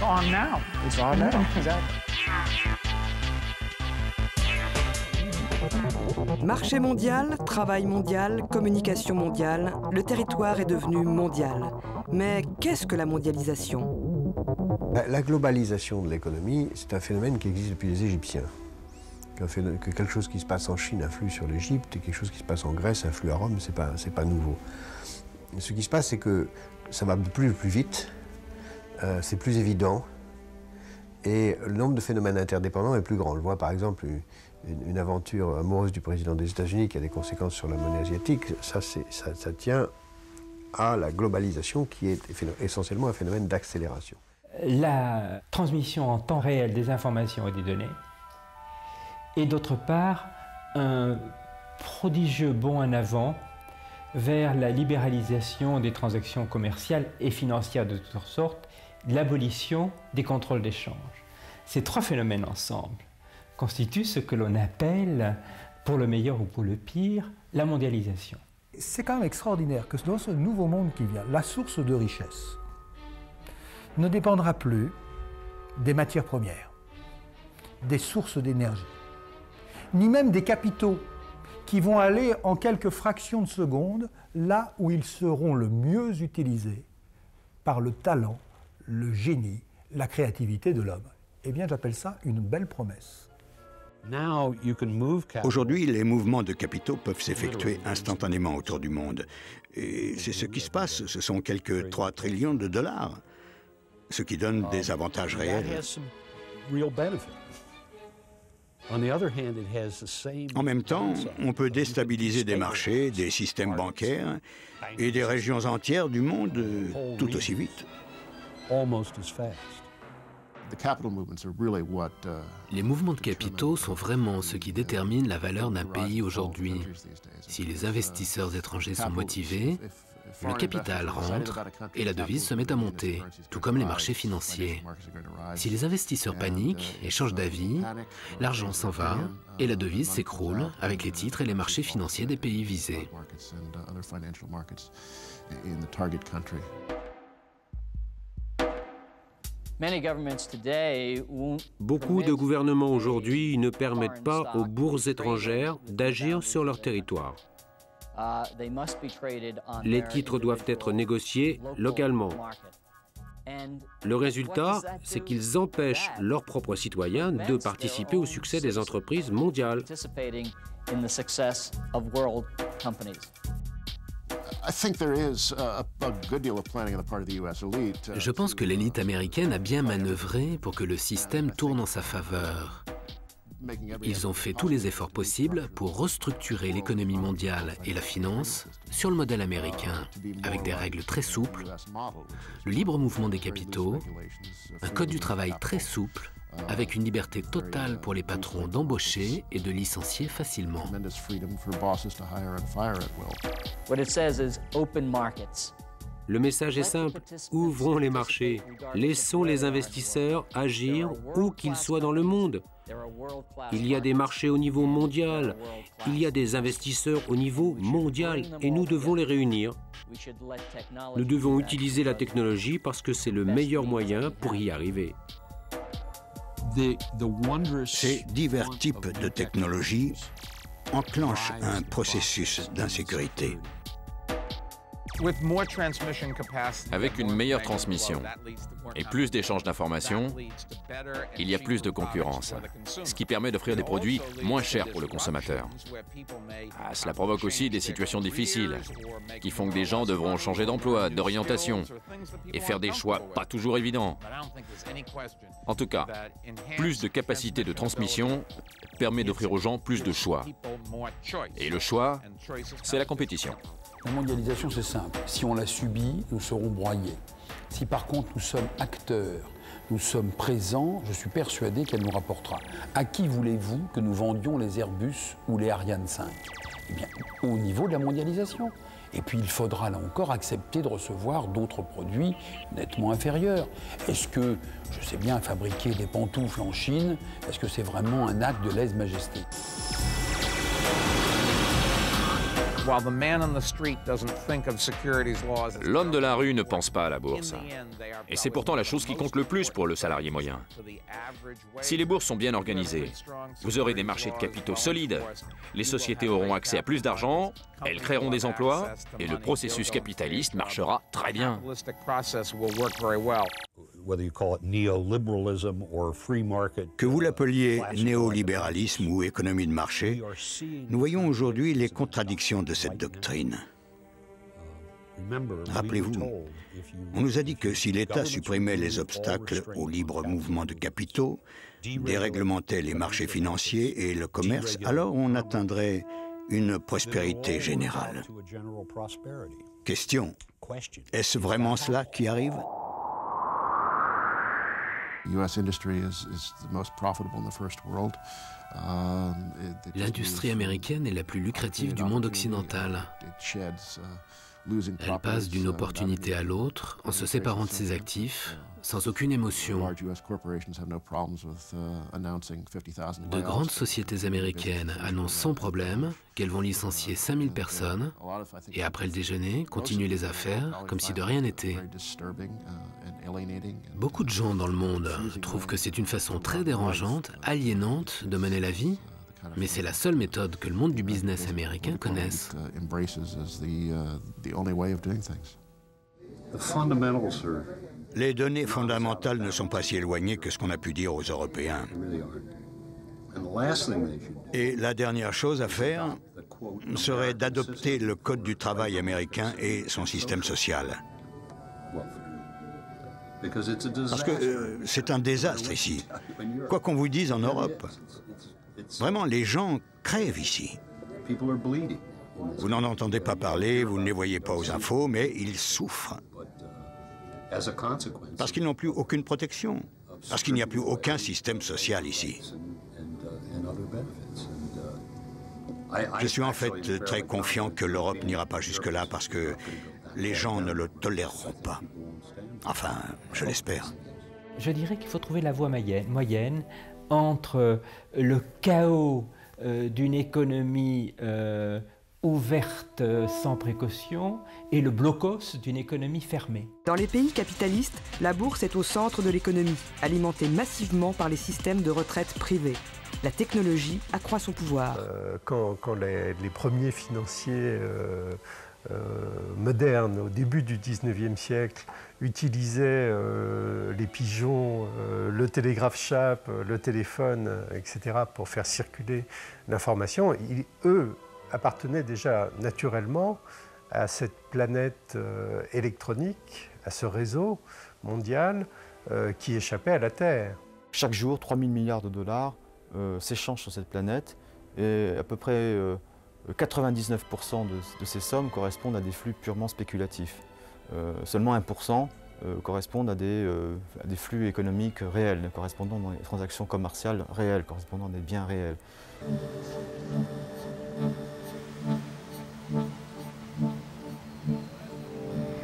on now. It's on now, exactly. Marché mondial, travail mondial, communication mondiale, le territoire est devenu mondial. Mais qu'est-ce que la mondialisation? La globalisation de l'économie, c'est un phénomène qui existe depuis les Égyptiens. Que quelque chose qui se passe en Chine influe sur l'Égypte et quelque chose qui se passe en Grèce influe à Rome, c'est pas nouveau. Ce qui se passe, c'est que ça va de plus en plus vite, c'est plus évident, et le nombre de phénomènes interdépendants est plus grand. On le voit par exemple, une aventure amoureuse du président des États-Unis qui a des conséquences sur la monnaie asiatique, ça tient à la globalisation qui est essentiellement un phénomène d'accélération. La transmission en temps réel des informations et des données, et d'autre part, un prodigieux bond en avant vers la libéralisation des transactions commerciales et financières de toutes sortes, l'abolition des contrôles d'échange. Ces trois phénomènes ensemble constituent ce que l'on appelle, pour le meilleur ou pour le pire, la mondialisation. C'est quand même extraordinaire que dans ce nouveau monde qui vient, la source de richesse ne dépendra plus des matières premières, des sources d'énergie, ni même des capitaux qui vont aller en quelques fractions de seconde là où ils seront le mieux utilisés par le talent, le génie, la créativité de l'homme. Eh bien, j'appelle ça une belle promesse. Aujourd'hui, les mouvements de capitaux peuvent s'effectuer instantanément autour du monde. Et c'est ce qui se passe, ce sont quelques 3 trillions de dollars, ce qui donne des avantages réels. En même temps, on peut déstabiliser des marchés, des systèmes bancaires et des régions entières du monde tout aussi vite. Les mouvements de capitaux sont vraiment ce qui détermine la valeur d'un pays aujourd'hui. Si les investisseurs étrangers sont motivés, le capital rentre et la devise se met à monter, tout comme les marchés financiers. Si les investisseurs paniquent et changent d'avis, l'argent s'en va et la devise s'écroule avec les titres et les marchés financiers des pays visés. Beaucoup de gouvernements aujourd'hui ne permettent pas aux bourses étrangères d'agir sur leur territoire. Les titres doivent être négociés localement. Le résultat, c'est qu'ils empêchent leurs propres citoyens de participer au succès des entreprises mondiales. Je pense que l'élite américaine a bien manœuvré pour que le système tourne en sa faveur. Ils ont fait tous les efforts possibles pour restructurer l'économie mondiale et la finance sur le modèle américain, avec des règles très souples, le libre mouvement des capitaux, un code du travail très souple, avec une liberté totale pour les patrons d'embaucher et de licencier facilement. Le message est simple, ouvrons les marchés, laissons les investisseurs agir où qu'ils soient dans le monde. Il y a des marchés au niveau mondial, il y a des investisseurs au niveau mondial et nous devons les réunir. Nous devons utiliser la technologie parce que c'est le meilleur moyen pour y arriver. Ces divers types de technologies enclenchent un processus d'insécurité. Avec une meilleure transmission et plus d'échanges d'informations, il y a plus de concurrence, ce qui permet d'offrir des produits moins chers pour le consommateur. Cela provoque aussi des situations difficiles, qui font que des gens devront changer d'emploi, d'orientation, et faire des choix pas toujours évidents. En tout cas, plus de capacité de transmission permet d'offrir aux gens plus de choix. Et le choix, c'est la compétition. La mondialisation, c'est simple. Si on la subit, nous serons broyés. Si par contre nous sommes acteurs, nous sommes présents, je suis persuadé qu'elle nous rapportera. À qui voulez-vous que nous vendions les Airbus ou les Ariane 5 ? Eh bien, au niveau de la mondialisation. Et puis il faudra là encore accepter de recevoir d'autres produits nettement inférieurs. Est-ce que, je sais bien, fabriquer des pantoufles en Chine, est-ce que c'est vraiment un acte de lèse-majesté ? L'homme de la rue ne pense pas à la bourse. Et c'est pourtant la chose qui compte le plus pour le salarié moyen. Si les bourses sont bien organisées, vous aurez des marchés de capitaux solides, les sociétés auront accès à plus d'argent, elles créeront des emplois, et le processus capitaliste marchera très bien. Que vous l'appeliez néolibéralisme ou économie de marché, nous voyons aujourd'hui les contradictions de cette doctrine. Rappelez-vous, on nous a dit que si l'État supprimait les obstacles au libre mouvement de capitaux, déréglementait les marchés financiers et le commerce, alors on atteindrait une prospérité générale. Question, est-ce vraiment cela qui arrive ? L'industrie américaine est la plus lucrative du monde occidental. Elle passe d'une opportunité à l'autre en se séparant de ses actifs, sans aucune émotion. De grandes sociétés américaines annoncent sans problème qu'elles vont licencier 5000 personnes et après le déjeuner, continuer les affaires comme si de rien n'était. Beaucoup de gens dans le monde trouvent que c'est une façon très dérangeante, aliénante de mener la vie, mais c'est la seule méthode que le monde du business américain connaisse. Les données fondamentales ne sont pas si éloignées que ce qu'on a pu dire aux Européens. Et la dernière chose à faire serait d'adopter le Code du travail américain et son système social. Parce que c'est un désastre ici. Quoi qu'on vous dise en Europe, vraiment, les gens crèvent ici. Vous n'en entendez pas parler, vous ne les voyez pas aux infos, mais ils souffrent. Parce qu'ils n'ont plus aucune protection. Parce qu'il n'y a plus aucun système social ici. Je suis en fait très confiant que l'Europe n'ira pas jusque-là parce que les gens ne le toléreront pas. Enfin, je l'espère. Je dirais qu'il faut trouver la voie moyenne entre le chaos d'une économie ouverte sans précaution et le blocos d'une économie fermée. Dans les pays capitalistes, la bourse est au centre de l'économie, alimentée massivement par les systèmes de retraite privés. La technologie accroît son pouvoir. Quand les premiers financiers modernes, au début du 19e siècle, utilisaient les pigeons, le télégraphe chape, le téléphone, etc., pour faire circuler l'information, eux appartenaient déjà naturellement à cette planète électronique, à ce réseau mondial qui échappait à la Terre. Chaque jour, 3 000 milliards de dollars s'échangent sur cette planète et à peu près 99% de ces sommes correspondent à des flux purement spéculatifs. Seulement 1% correspondent à des flux économiques réels, correspondant à des transactions commerciales réelles, correspondant à des biens réels.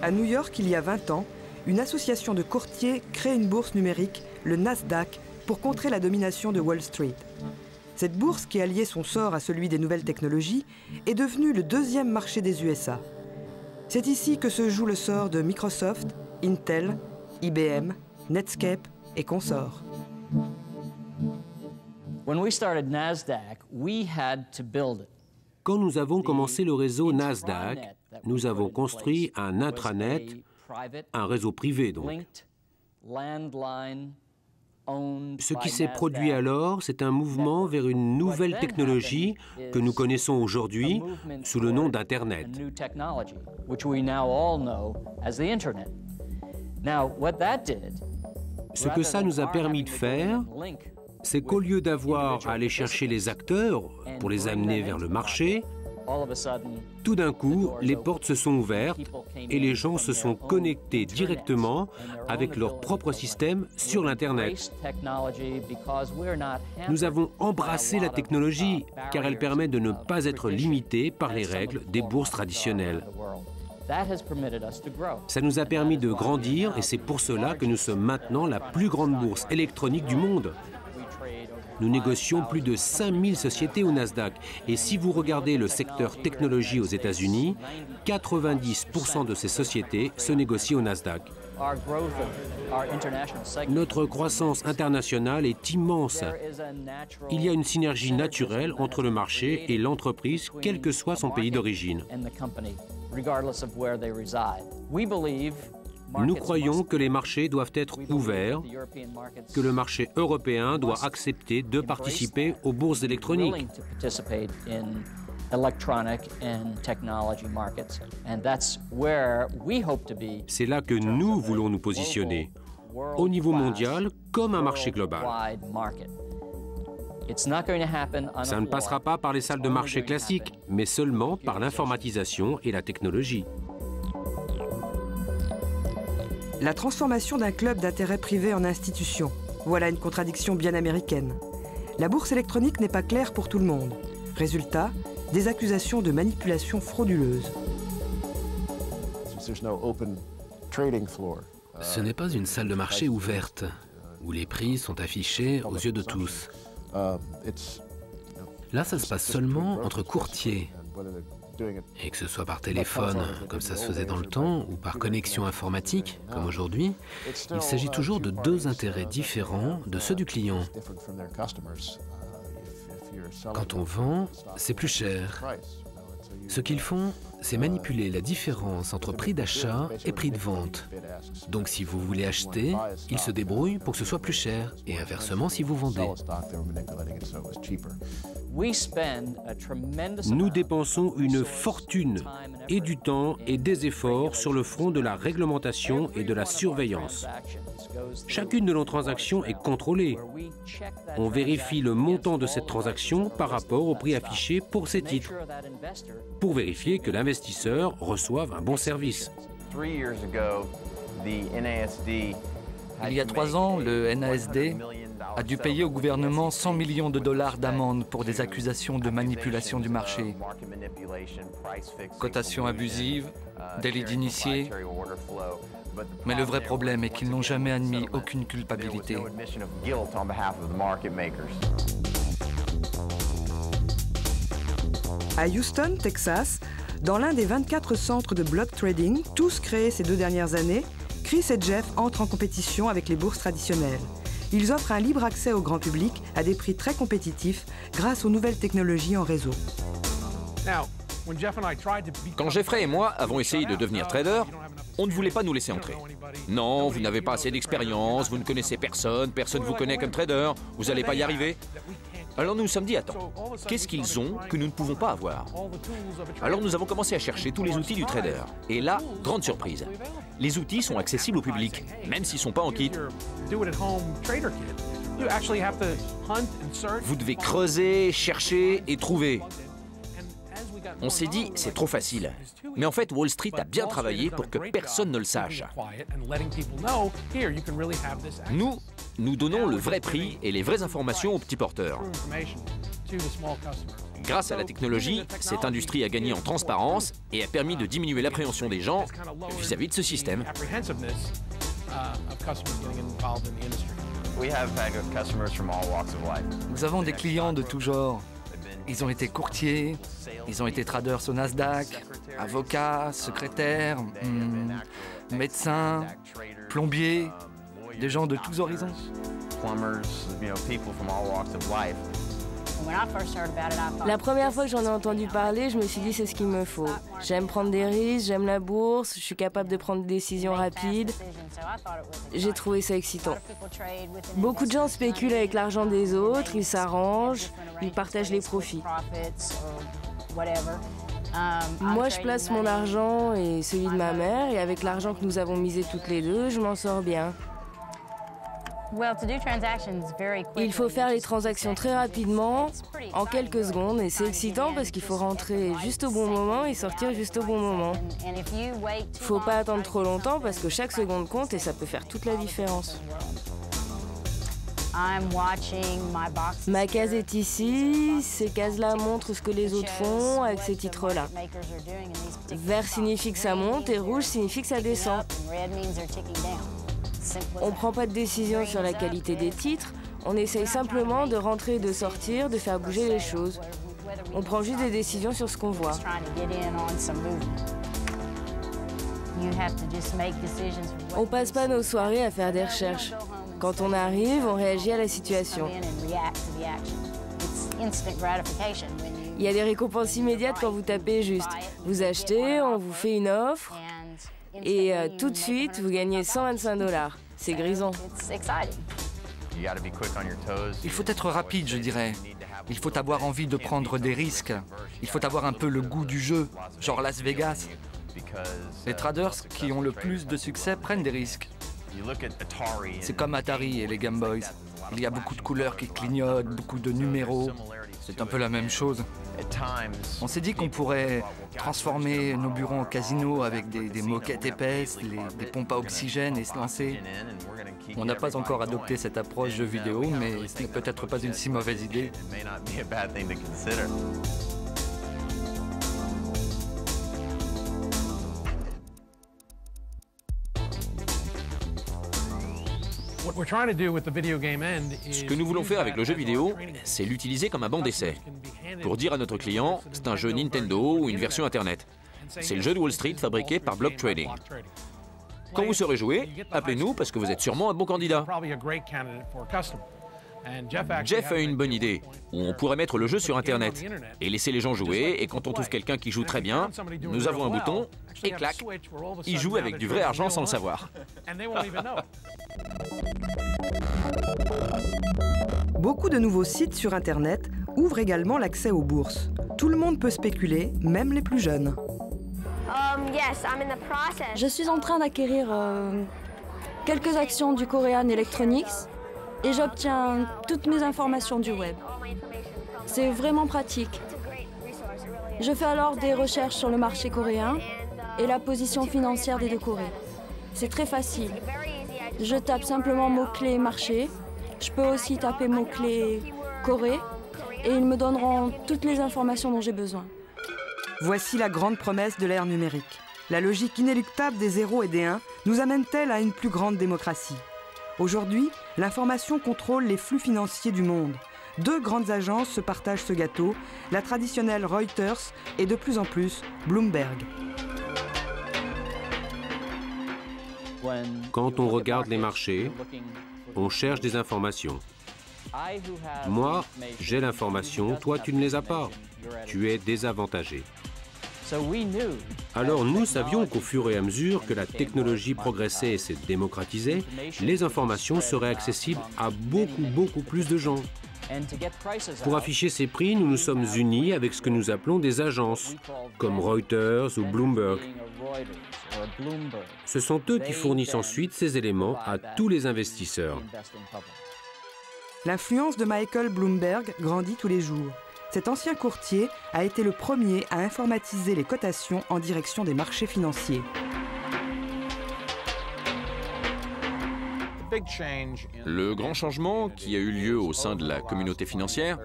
À New York, il y a 20 ans, une association de courtiers crée une bourse numérique, le Nasdaq, pour contrer la domination de Wall Street. Cette bourse, qui a lié son sort à celui des nouvelles technologies, est devenue le deuxième marché des USA. C'est ici que se joue le sort de Microsoft, Intel, IBM, Netscape et consorts. Quand nous avons commencé le réseau Nasdaq, nous avons construit un intranet, un réseau privé donc. Ce qui s'est produit alors, c'est un mouvement vers une nouvelle technologie que nous connaissons aujourd'hui sous le nom d'Internet. Ce que ça nous a permis de faire, c'est qu'au lieu d'avoir à aller chercher les acteurs pour les amener vers le marché, tout d'un coup, les portes se sont ouvertes et les gens se sont connectés directement avec leur propre système sur l'Internet. Nous avons embrassé la technologie car elle permet de ne pas être limité par les règles des bourses traditionnelles. Ça nous a permis de grandir et c'est pour cela que nous sommes maintenant la plus grande bourse électronique du monde. nous négocions plus de 5000 sociétés au Nasdaq. Et si vous regardez le secteur technologie aux États-Unis, 90% de ces sociétés se négocient au Nasdaq. Notre croissance internationale est immense. Il y a une synergie naturelle entre le marché et l'entreprise, quel que soit son pays d'origine. Nous croyons que les marchés doivent être ouverts, que le marché européen doit accepter de participer aux bourses électroniques. C'est là que nous voulons nous positionner, au niveau mondial comme un marché global. Ça ne passera pas par les salles de marché classiques, mais seulement par l'informatisation et la technologie. La transformation d'un club d'intérêt privé en institution. Voilà une contradiction bien américaine. La bourse électronique n'est pas claire pour tout le monde. Résultat, des accusations de manipulation frauduleuse. Ce n'est pas une salle de marché ouverte, où les prix sont affichés aux yeux de tous. Là, ça se passe seulement entre courtiers. Et que ce soit par téléphone, comme ça se faisait dans le temps, ou par connexion informatique, comme aujourd'hui, il s'agit toujours de deux intérêts différents de ceux du client. Quand on vend, c'est plus cher. Ce qu'ils font, c'est manipuler la différence entre prix d'achat et prix de vente. Donc si vous voulez acheter, ils se débrouillent pour que ce soit plus cher, et inversement si vous vendez. Nous dépensons une fortune et du temps et des efforts sur le front de la réglementation et de la surveillance. Chacune de nos transactions est contrôlée. On vérifie le montant de cette transaction par rapport au prix affiché pour ces titres, pour vérifier que l'investisseur reçoive un bon service. Il y a 3 ans, le NASD a dû payer au gouvernement 100 millions de dollars d'amende pour des accusations de manipulation du marché. Cotation abusive, délit d'initié. Mais le vrai problème est qu'ils n'ont jamais admis aucune culpabilité. À Houston, Texas, dans l'un des 24 centres de block trading, tous créés ces 2 dernières années, Chris et Jeff entrent en compétition avec les bourses traditionnelles. Ils offrent un libre accès au grand public à des prix très compétitifs grâce aux nouvelles technologies en réseau. Quand Jeffrey et moi avons essayé de devenir traders, on ne voulait pas nous laisser entrer. Non, vous n'avez pas assez d'expérience, vous ne connaissez personne, personne ne vous connaît comme trader, vous n'allez pas y arriver. Alors nous nous sommes dit, attends, qu'est-ce qu'ils ont que nous ne pouvons pas avoir? Alors nous avons commencé à chercher tous les outils du trader. Et là, grande surprise, les outils sont accessibles au public, même s'ils ne sont pas en kit. Vous devez creuser, chercher et trouver. On s'est dit, c'est trop facile. Mais en fait, Wall Street a bien travaillé pour que personne ne le sache. Nous donnons le vrai prix et les vraies informations aux petits porteurs. Grâce à la technologie, cette industrie a gagné en transparence et a permis de diminuer l'appréhension des gens vis-à-vis de ce système. Nous avons des clients de tout genre. Ils ont été courtiers, ils ont été traders au Nasdaq, avocats, secrétaires, médecins, plombiers, des gens de tous horizons. La première fois que j'en ai entendu parler, je me suis dit c'est ce qu'il me faut. J'aime prendre des risques, j'aime la bourse, je suis capable de prendre des décisions rapides. J'ai trouvé ça excitant. Beaucoup de gens spéculent avec l'argent des autres, ils s'arrangent, ils partagent les profits. Moi, je place mon argent et celui de ma mère, et avec l'argent que nous avons misé toutes les deux, je m'en sors bien. Il faut faire les transactions très rapidement, en quelques secondes, et c'est excitant parce qu'il faut rentrer juste au bon moment et sortir juste au bon moment. Faut pas attendre trop longtemps parce que chaque seconde compte et ça peut faire toute la différence. Ma case est ici, ces cases-là montrent ce que les autres font avec ces titres-là. Vert signifie que ça monte et rouge signifie que ça descend. On ne prend pas de décision sur la qualité des titres, On essaye simplement de rentrer et de sortir, de faire bouger les choses. On prend juste des décisions sur ce qu'on voit. On passe pas nos soirées à faire des recherches. Quand on arrive, on réagit à la situation. Il y a des récompenses immédiates quand vous tapez juste. Vous achetez, on vous fait une offre, et tout de suite, vous gagnez 125 $. C'est grisant. Il faut être rapide, je dirais. Il faut avoir envie de prendre des risques. Il faut avoir un peu le goût du jeu, genre Las Vegas. Les traders qui ont le plus de succès prennent des risques. C'est comme Atari et les Game Boys. Il y a beaucoup de couleurs qui clignotent, beaucoup de numéros. C'est un peu la même chose. On s'est dit qu'on pourrait transformer nos bureaux en casino avec des moquettes épaisses, des pompes à oxygène et se lancer. On n'a pas encore adopté cette approche jeu vidéo, mais ce n'est peut-être pas une si mauvaise idée. Ce que nous voulons faire avec le jeu vidéo, c'est l'utiliser comme un banc d'essai. Pour dire à notre client, c'est un jeu Nintendo ou une version Internet. C'est le jeu de Wall Street fabriqué par Block Trading. Quand vous saurez jouer, appelez-nous parce que vous êtes sûrement un bon candidat. Jeff a une bonne idée, où on pourrait mettre le jeu sur Internet et laisser les gens jouer, et quand on trouve quelqu'un qui joue très bien, nous avons un bouton, et clac, il joue avec du vrai argent sans le savoir. Beaucoup de nouveaux sites sur Internet ouvrent également l'accès aux bourses. Tout le monde peut spéculer, même les plus jeunes. Je suis en train d'acquérir quelques actions du Korean Electronics et j'obtiens toutes mes informations du web. C'est vraiment pratique. Je fais alors des recherches sur le marché coréen et la position financière des deux Corées. C'est très facile. Je tape simplement mots-clés marché. Je peux aussi taper mots-clés Corée et ils me donneront toutes les informations dont j'ai besoin. Voici la grande promesse de l'ère numérique. La logique inéluctable des 0 et des 1 nous amène-t-elle à une plus grande démocratie? Aujourd'hui, l'information contrôle les flux financiers du monde. Deux grandes agences se partagent ce gâteau, la traditionnelle Reuters et de plus en plus Bloomberg. Quand on regarde les marchés, on cherche des informations. Moi, j'ai l'information, toi tu ne les as pas. Tu es désavantagé. Alors nous savions qu'au fur et à mesure que la technologie progressait et s'est démocratisée, les informations seraient accessibles à beaucoup plus de gens. Pour afficher ces prix, nous nous sommes unis avec ce que nous appelons des agences, comme Reuters ou Bloomberg. Ce sont eux qui fournissent ensuite ces éléments à tous les investisseurs. L'influence de Michael Bloomberg grandit tous les jours. Cet ancien courtier a été le premier à informatiser les cotations en direction des marchés financiers. Le grand changement qui a eu lieu au sein de la communauté financière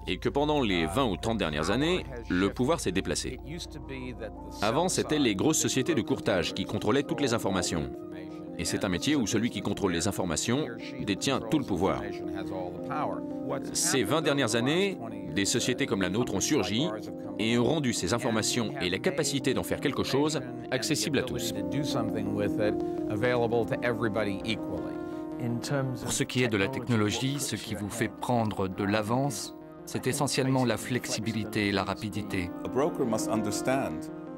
est que pendant les 20 ou 30 dernières années, le pouvoir s'est déplacé. Avant, c'étaient les grosses sociétés de courtage qui contrôlaient toutes les informations. Et c'est un métier où celui qui contrôle les informations détient tout le pouvoir. Ces 20 dernières années, des sociétés comme la nôtre ont surgi et ont rendu ces informations et la capacité d'en faire quelque chose accessibles à tous. Pour ce qui est de la technologie, ce qui vous fait prendre de l'avance, c'est essentiellement la flexibilité et la rapidité.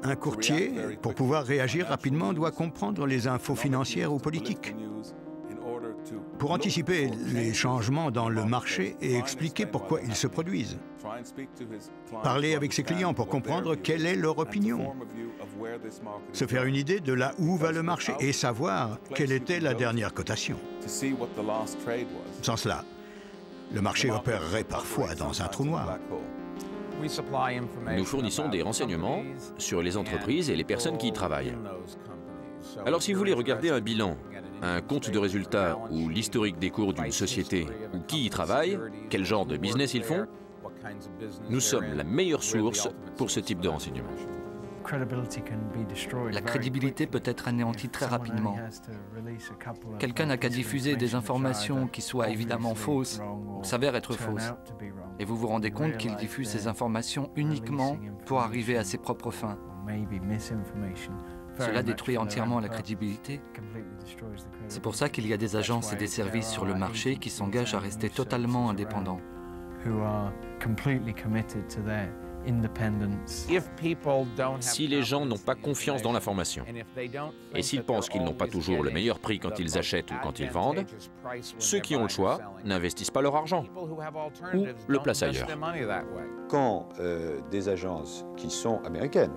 Un courtier, pour pouvoir réagir rapidement, doit comprendre les infos financières ou politiques. Pour anticiper les changements dans le marché et expliquer pourquoi ils se produisent. Parler avec ses clients pour comprendre quelle est leur opinion. Se faire une idée de là où va le marché et savoir quelle était la dernière cotation. Sans cela, le marché opérerait parfois dans un trou noir. Nous fournissons des renseignements sur les entreprises et les personnes qui y travaillent. Alors si vous voulez regarder un bilan, un compte de résultats ou l'historique des cours d'une société ou qui y travaille, quel genre de business ils font, nous sommes la meilleure source pour ce type de renseignements. La crédibilité peut être anéantie très rapidement. Quelqu'un n'a qu'à diffuser des informations qui soient évidemment fausses ou s'avèrent être fausses. Et vous vous rendez compte qu'il diffuse ces informations uniquement pour arriver à ses propres fins. Cela détruit entièrement la crédibilité. C'est pour ça qu'il y a des agences et des services sur le marché qui s'engagent à rester totalement indépendants. Si les gens n'ont pas confiance dans l'information, et s'ils pensent qu'ils n'ont pas toujours le meilleur prix quand ils achètent ou quand ils vendent, ceux qui ont le choix n'investissent pas leur argent ou le placent ailleurs. Quand des agences qui sont américaines,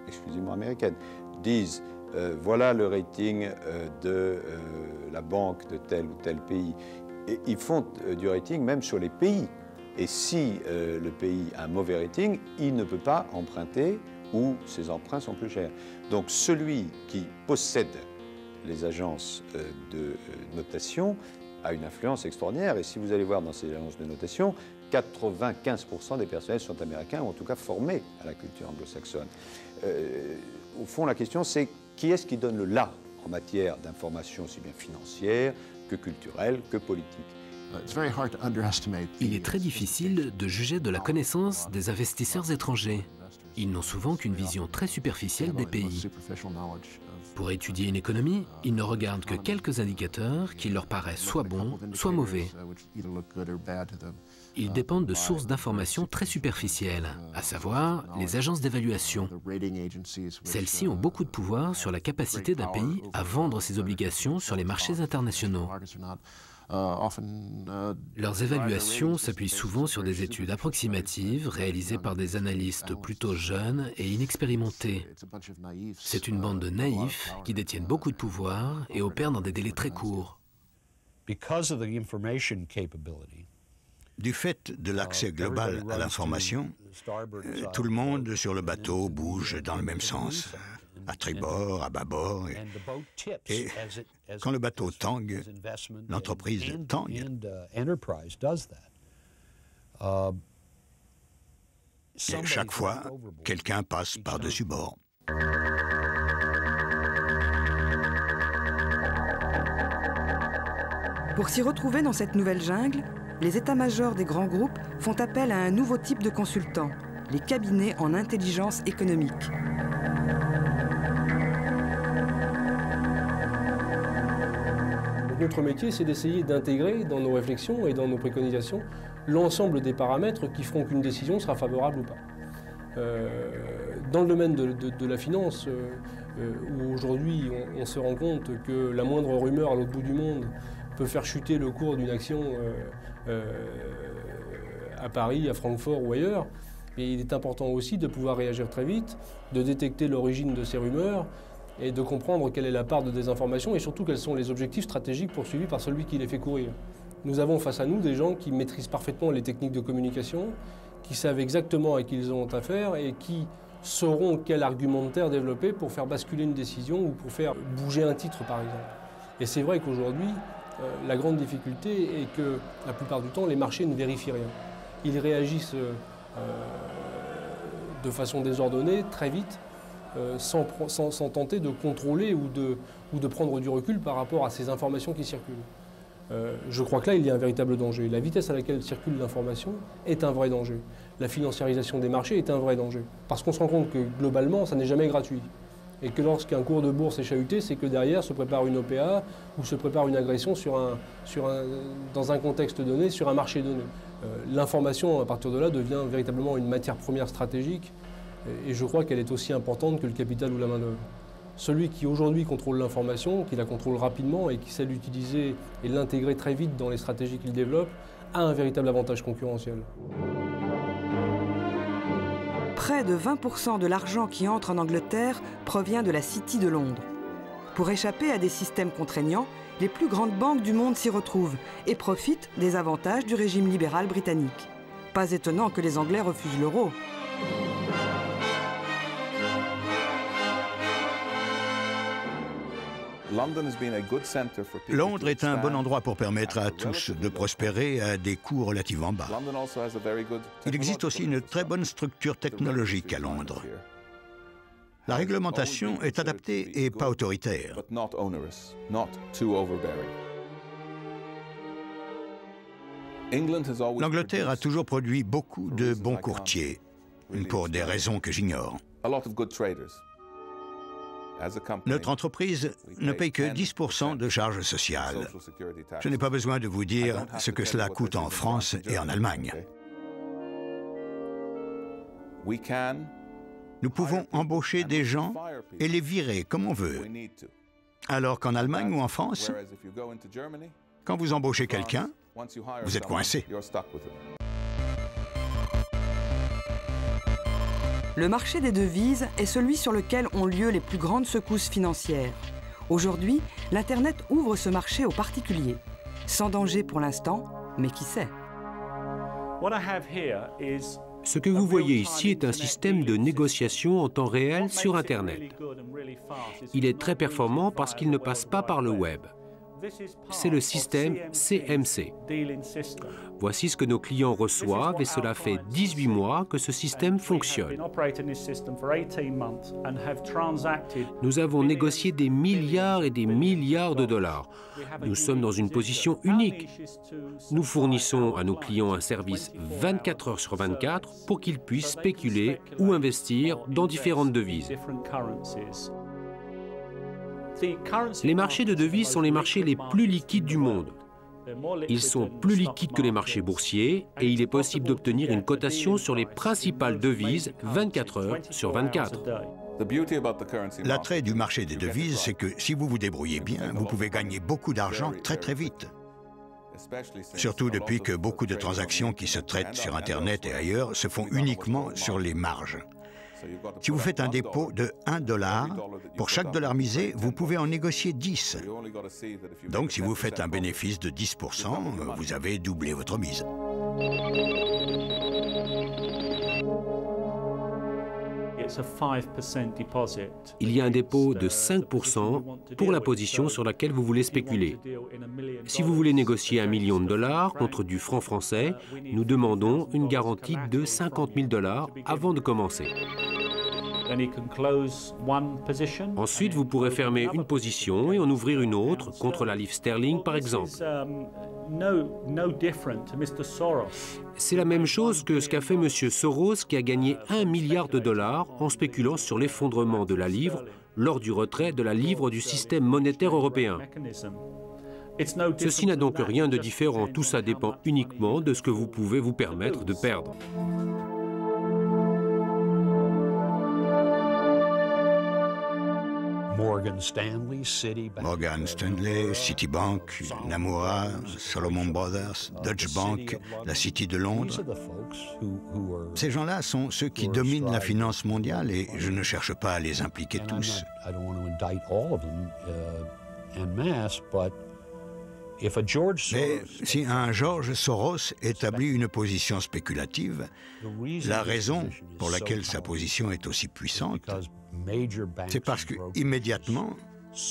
exclusivement américaines, disent voilà le rating de la banque de tel ou tel pays, et ils font du rating même sur les pays. Et si le pays a un mauvais rating, il ne peut pas emprunter ou ses emprunts sont plus chers. Donc celui qui possède les agences de notation a une influence extraordinaire. Et si vous allez voir dans ces agences de notation, 95% des personnels sont américains ou en tout cas formés à la culture anglo-saxonne. Au fond, la question c'est qui est-ce qui donne le là en matière d'information aussi bien financière que culturelle que politique. Il est très difficile de juger de la connaissance des investisseurs étrangers. Ils n'ont souvent qu'une vision très superficielle des pays. Pour étudier une économie, ils ne regardent que quelques indicateurs qui leur paraissent soit bons, soit mauvais. Ils dépendent de sources d'informations très superficielles, à savoir les agences d'évaluation. Celles-ci ont beaucoup de pouvoir sur la capacité d'un pays à vendre ses obligations sur les marchés internationaux. Leurs évaluations s'appuient souvent sur des études approximatives réalisées par des analystes plutôt jeunes et inexpérimentés. C'est une bande de naïfs qui détiennent beaucoup de pouvoir et opèrent dans des délais très courts. Du fait de l'accès global à l'information, tout le monde sur le bateau bouge dans le même sens, à tribord, à bâbord. Et quand le bateau tangue, l'entreprise tangue. Et chaque fois, quelqu'un passe par-dessus bord. Pour s'y retrouver dans cette nouvelle jungle, les états-majors des grands groupes font appel à un nouveau type de consultants, les cabinets en intelligence économique. Notre métier, c'est d'essayer d'intégrer dans nos réflexions et dans nos préconisations l'ensemble des paramètres qui feront qu'une décision sera favorable ou pas. Dans le domaine de la finance, où aujourd'hui on se rend compte que la moindre rumeur à l'autre bout du monde peut faire chuter le cours d'une action à Paris, à Francfort ou ailleurs, et il est important aussi de pouvoir réagir très vite, de détecter l'origine de ces rumeurs, et de comprendre quelle est la part de désinformation et surtout quels sont les objectifs stratégiques poursuivis par celui qui les fait courir. Nous avons face à nous des gens qui maîtrisent parfaitement les techniques de communication, qui savent exactement à qui ils ont affaire et qui sauront quel argumentaire développer pour faire basculer une décision ou pour faire bouger un titre par exemple. Et c'est vrai qu'aujourd'hui, la grande difficulté est que la plupart du temps, les marchés ne vérifient rien. Ils réagissent de façon désordonnée, très vite, sans tenter de contrôler ou de prendre du recul par rapport à ces informations qui circulent. Je crois que là, il y a un véritable danger. La vitesse à laquelle circule l'information est un vrai danger. La financiarisation des marchés est un vrai danger. Parce qu'on se rend compte que globalement, ça n'est jamais gratuit. Et que lorsqu'un cours de bourse est chahuté, c'est que derrière se prépare une OPA ou se prépare une agression dans un contexte donné, sur un marché donné. L'information, à partir de là, devient véritablement une matière première stratégique. Et je crois qu'elle est aussi importante que le capital ou la main-d'œuvre. Celui qui aujourd'hui contrôle l'information, qui la contrôle rapidement et qui sait l'utiliser et l'intégrer très vite dans les stratégies qu'il développe, a un véritable avantage concurrentiel. Près de 20% de l'argent qui entre en Angleterre provient de la City de Londres. Pour échapper à des systèmes contraignants, les plus grandes banques du monde s'y retrouvent et profitent des avantages du régime libéral britannique. Pas étonnant que les Anglais refusent l'euro. Londres est un bon endroit pour permettre à tous de prospérer à des coûts relativement bas. Il existe aussi une très bonne structure technologique à Londres. La réglementation est adaptée et pas autoritaire. L'Angleterre a toujours produit beaucoup de bons courtiers, pour des raisons que j'ignore. Notre entreprise ne paye que 10% de charges sociales. Je n'ai pas besoin de vous dire ce que cela coûte en France et en Allemagne. Nous pouvons embaucher des gens et les virer comme on veut. Alors qu'en Allemagne ou en France, quand vous embauchez quelqu'un, vous êtes coincé. Le marché des devises est celui sur lequel ont lieu les plus grandes secousses financières. Aujourd'hui, l'Internet ouvre ce marché aux particuliers. Sans danger pour l'instant, mais qui sait? Ce que vous voyez ici est un système de négociation en temps réel sur Internet. Il est très performant parce qu'il ne passe pas par le web. C'est le système CMC. Voici ce que nos clients reçoivent et cela fait 18 mois que ce système fonctionne. Nous avons négocié des milliards et des milliards de dollars. Nous sommes dans une position unique. Nous fournissons à nos clients un service 24 heures sur 24 pour qu'ils puissent spéculer ou investir dans différentes devises. Les marchés de devises sont les marchés les plus liquides du monde. Ils sont plus liquides que les marchés boursiers et il est possible d'obtenir une cotation sur les principales devises 24 heures sur 24. L'attrait du marché des devises, c'est que si vous vous débrouillez bien, vous pouvez gagner beaucoup d'argent très très vite. Surtout depuis que beaucoup de transactions qui se traitent sur Internet et ailleurs se font uniquement sur les marges. Si vous faites un dépôt de $1, pour chaque dollar misé, vous pouvez en négocier 10. Donc si vous faites un bénéfice de 10%, vous avez doublé votre mise. Il y a un dépôt de 5% pour la position sur laquelle vous voulez spéculer. Si vous voulez négocier $1 million contre du franc français, nous demandons une garantie de $50 000 avant de commencer. Ensuite, vous pourrez fermer une position et en ouvrir une autre contre la livre sterling, par exemple. C'est la même chose que ce qu'a fait M. Soros, qui a gagné $1 milliard en spéculant sur l'effondrement de la livre lors du retrait de la livre du système monétaire européen. Ceci n'a donc rien de différent, tout ça dépend uniquement de ce que vous pouvez vous permettre de perdre. Morgan Stanley, Citibank, Nomura, Solomon Brothers, Deutsche Bank, la City de Londres. Ces gens-là sont ceux qui dominent la finance mondiale et je ne cherche pas à les impliquer tous. Mais si un George Soros établit une position spéculative, la raison pour laquelle sa position est aussi puissante, c'est parce que immédiatement,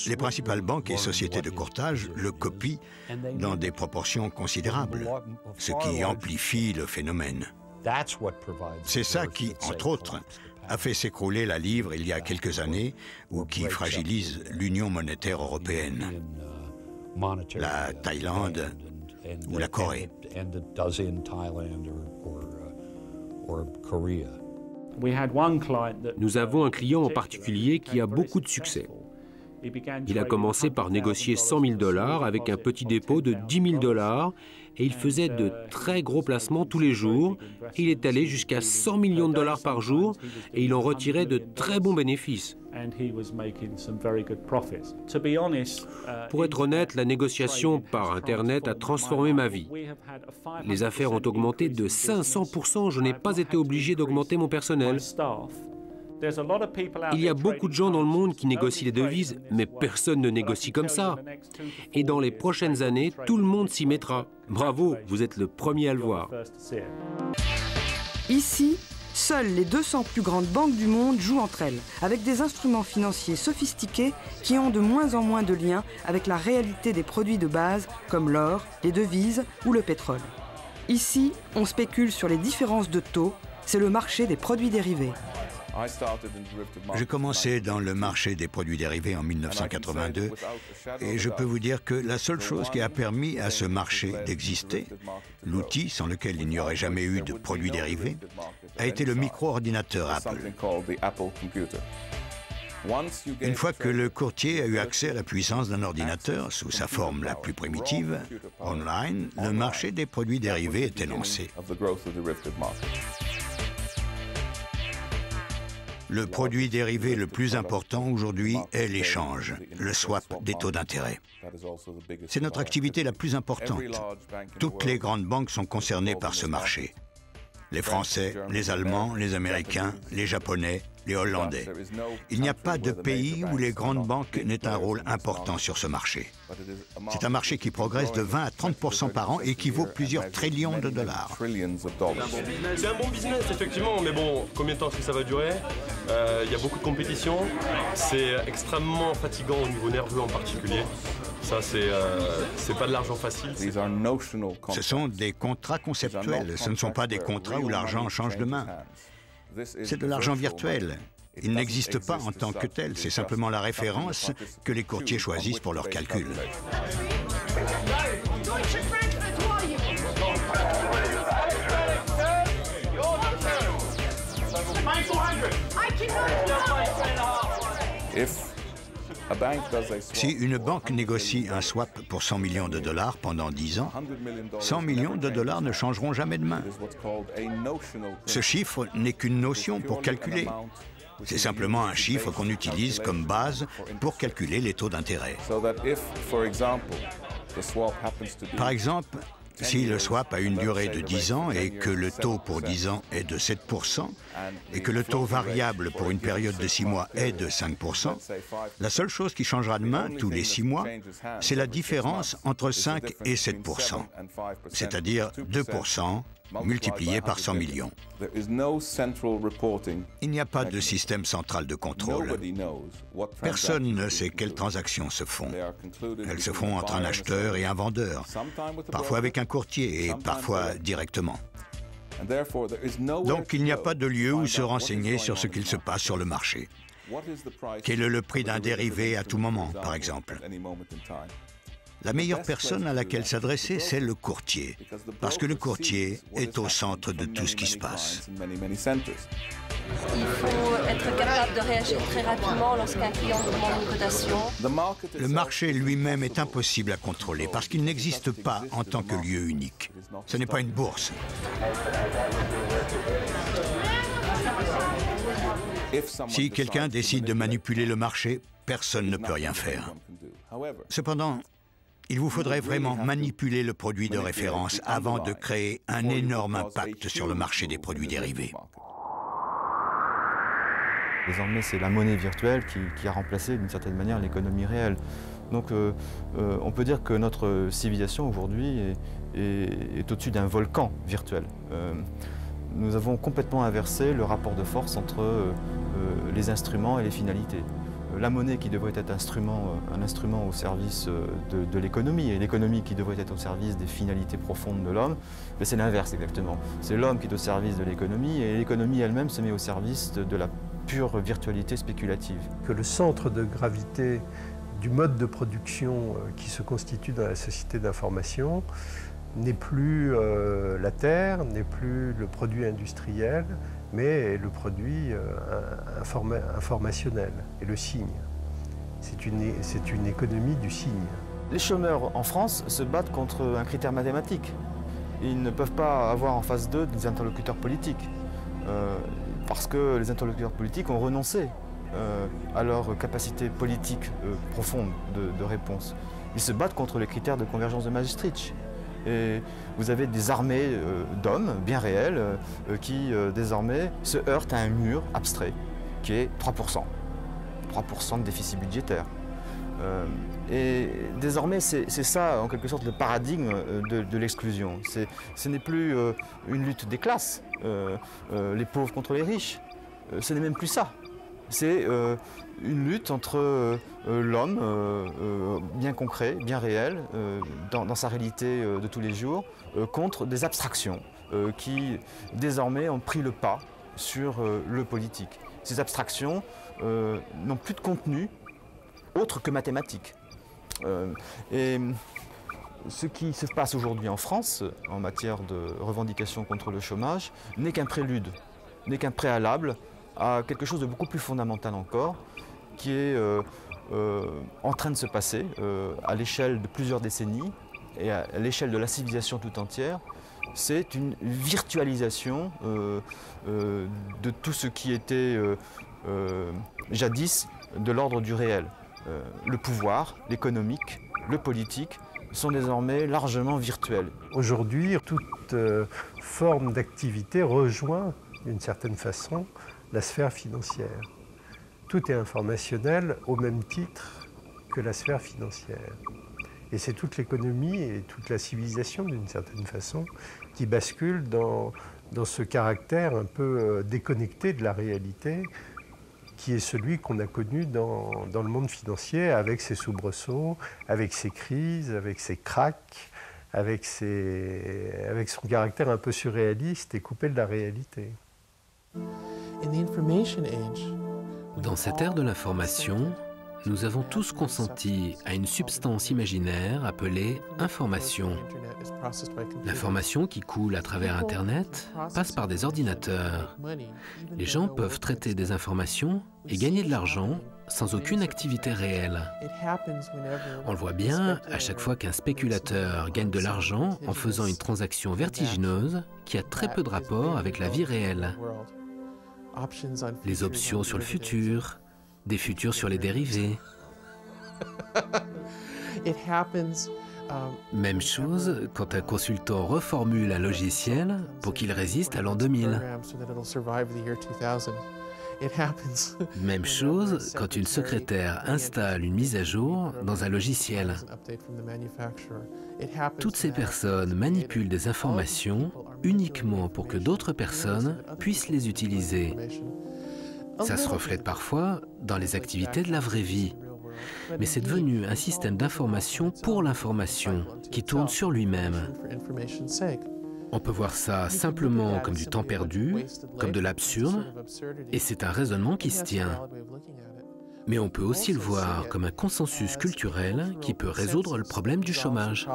les principales banques et sociétés de courtage le copient dans des proportions considérables, ce qui amplifie le phénomène. C'est ça qui, entre autres, a fait s'écrouler la livre il y a quelques années ou qui fragilise l'Union monétaire européenne, la Thaïlande ou la Corée. Nous avons un client en particulier qui a beaucoup de succès. Il a commencé par négocier $100 000 avec un petit dépôt de $10 000 et il faisait de très gros placements tous les jours. Il est allé jusqu'à $100 millions par jour et il en retirait de très bons bénéfices. Pour être honnête, la négociation par Internet a transformé ma vie. Les affaires ont augmenté de 500%. Je n'ai pas été obligé d'augmenter mon personnel. Il y a beaucoup de gens dans le monde qui négocient les devises, mais personne ne négocie comme ça. Et dans les prochaines années, tout le monde s'y mettra. Bravo, vous êtes le premier à le voir. Ici, seules les 200 plus grandes banques du monde jouent entre elles, avec des instruments financiers sophistiqués qui ont de moins en moins de liens avec la réalité des produits de base comme l'or, les devises ou le pétrole. Ici, on spécule sur les différences de taux, c'est le marché des produits dérivés. J'ai commencé dans le marché des produits dérivés en 1982 et je peux vous dire que la seule chose qui a permis à ce marché d'exister, l'outil sans lequel il n'y aurait jamais eu de produits dérivés, a été le micro-ordinateur Apple. Une fois que le courtier a eu accès à la puissance d'un ordinateur sous sa forme la plus primitive, online, le marché des produits dérivés était lancé. Le produit dérivé le plus important aujourd'hui est l'échange, le swap des taux d'intérêt. C'est notre activité la plus importante. Toutes les grandes banques sont concernées par ce marché. Les Français, les Allemands, les Américains, les Japonais, les Hollandais. Il n'y a pas de pays où les grandes banques n'aient un rôle important sur ce marché. C'est un marché qui progresse de 20 à 30% par an et qui vaut plusieurs trillions de dollars. C'est un bon business, effectivement, mais bon, combien de temps est-ce que ça va durer? Il y a beaucoup de compétition, c'est extrêmement fatigant au niveau nerveux en particulier. Ça, c'est pas de l'argent facile. Ce sont des contrats conceptuels, ce ne sont pas des contrats où l'argent change de main. C'est de l'argent virtuel. Il n'existe pas en tant que tel, c'est simplement la référence que les courtiers choisissent pour leurs calculs. Si une banque négocie un swap pour 100 millions de dollars pendant 10 ans, 100 millions de dollars ne changeront jamais de main. Ce chiffre n'est qu'une notion pour calculer. C'est simplement un chiffre qu'on utilise comme base pour calculer les taux d'intérêt. Par exemple, si le swap a une durée de 10 ans et que le taux pour 10 ans est de 7% et que le taux variable pour une période de 6 mois est de 5%, la seule chose qui changera de main tous les 6 mois, c'est la différence entre 5 et 7%, c'est-à-dire 2% multiplié par 100 millions. Il n'y a pas de système central de contrôle. Personne ne sait quelles transactions se font. Elles se font entre un acheteur et un vendeur, parfois avec un courtier et parfois directement. Donc il n'y a pas de lieu où se renseigner sur ce qu'il se passe sur le marché. Quel est le prix d'un dérivé à tout moment, par exemple? La meilleure personne à laquelle s'adresser, c'est le courtier, parce que le courtier est au centre de tout ce qui se passe. Il faut être capable de réagir très rapidement lorsqu'un client demande une cotation. Le marché lui-même est impossible à contrôler parce qu'il n'existe pas en tant que lieu unique. Ce n'est pas une bourse. Si quelqu'un décide de manipuler le marché, personne ne peut rien faire. Cependant, il vous faudrait vraiment manipuler le produit de référence avant de créer un énorme impact sur le marché des produits dérivés. Désormais, c'est la monnaie virtuelle qui a remplacé d'une certaine manière l'économie réelle. Donc on peut dire que notre civilisation aujourd'hui est au-dessus d'un volcan virtuel. Nous avons complètement inversé le rapport de force entre les instruments et les finalités. La monnaie qui devrait être un instrument au service de l'économie, et l'économie qui devrait être au service des finalités profondes de l'homme, c'est l'inverse exactement. C'est l'homme qui est au service de l'économie, et l'économie elle-même se met au service de la pure virtualité spéculative. Que le centre de gravité du mode de production qui se constitue dans la société d'information n'est plus la terre, n'est plus le produit industriel, mais le produit informationnel et le signe. C'est une économie du signe. Les chômeurs en France se battent contre un critère mathématique. Ils ne peuvent pas avoir en face d'eux des interlocuteurs politiques, parce que les interlocuteurs politiques ont renoncé à leur capacité politique profonde de réponse. Ils se battent contre les critères de convergence de Maastricht. Et vous avez des armées d'hommes bien réels qui désormais se heurtent à un mur abstrait qui est 3%. 3% de déficit budgétaire. Et désormais c'est ça en quelque sorte le paradigme de l'exclusion. Ce n'est plus une lutte des classes, les pauvres contre les riches. Ce n'est même plus ça. C'est une lutte entre l'homme, bien concret, bien réel, dans sa réalité de tous les jours, contre des abstractions qui désormais ont pris le pas sur le politique. ces abstractions n'ont plus de contenu autre que mathématique. Et ce qui se passe aujourd'hui en France, en matière de revendication contre le chômage, n'est qu'un prélude, n'est qu'un préalable à quelque chose de beaucoup plus fondamental encore, qui est en train de se passer à l'échelle de plusieurs décennies et à l'échelle de la civilisation tout entière. C'est une virtualisation de tout ce qui était jadis de l'ordre du réel. Le pouvoir, l'économique, le politique sont désormais largement virtuels. Aujourd'hui, toute forme d'activité rejoint, d'une certaine façon, la sphère financière. Tout est informationnel au même titre que la sphère financière. Et c'est toute l'économie et toute la civilisation, d'une certaine façon, qui bascule dans ce caractère un peu déconnecté de la réalité, qui est celui qu'on a connu dans le monde financier, avec ses soubresauts, avec ses crises, avec ses cracks, avec son caractère un peu surréaliste et coupé de la réalité. Dans cette ère de l'information, nous avons tous consenti à une substance imaginaire appelée information. L'information qui coule à travers Internet passe par des ordinateurs. Les gens peuvent traiter des informations et gagner de l'argent sans aucune activité réelle. On le voit bien à chaque fois qu'un spéculateur gagne de l'argent en faisant une transaction vertigineuse qui a très peu de rapport avec la vie réelle. Les options sur le futur, des futurs sur les dérivés. Même chose quand un consultant reformule un logiciel pour qu'il résiste à l'an 2000. Même chose quand une secrétaire installe une mise à jour dans un logiciel. Toutes ces personnes manipulent des informations uniquement pour que d'autres personnes puissent les utiliser. Ça se reflète parfois dans les activités de la vraie vie. Mais c'est devenu un système d'information pour l'information qui tourne sur lui-même. On peut voir ça simplement comme du temps perdu, comme de l'absurde, et c'est un raisonnement qui se tient. Mais on peut aussi le voir comme un consensus culturel qui peut résoudre le problème du chômage.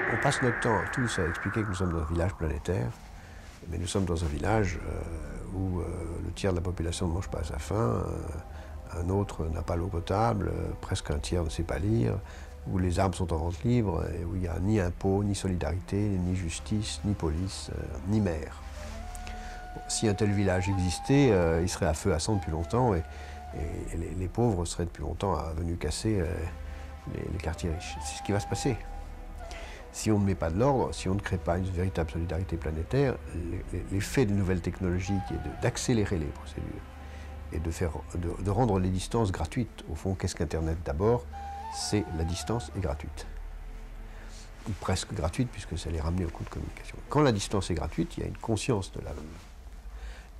On passe notre temps tous à expliquer que nous sommes dans un village planétaire, mais nous sommes dans un village où le tiers de la population ne mange pas à sa faim, un autre n'a pas l'eau potable, presque un tiers ne sait pas lire, où les arbres sont en vente libre, et où il n'y a ni impôt, ni solidarité, ni justice, ni police, ni maire. Bon, si un tel village existait, il serait à feu à sang depuis longtemps, et les pauvres seraient depuis longtemps venus casser les quartiers riches. C'est ce qui va se passer. Si on ne met pas de l'ordre, si on ne crée pas une véritable solidarité planétaire, l'effet des nouvelles technologies qui est d'accélérer les procédures et de rendre les distances gratuites. Au fond, qu'est-ce qu'Internet d'abord? C'est la distance est gratuite. Ou presque gratuite, puisque ça les ramener au coût de communication. Quand la distance est gratuite, il y a une conscience de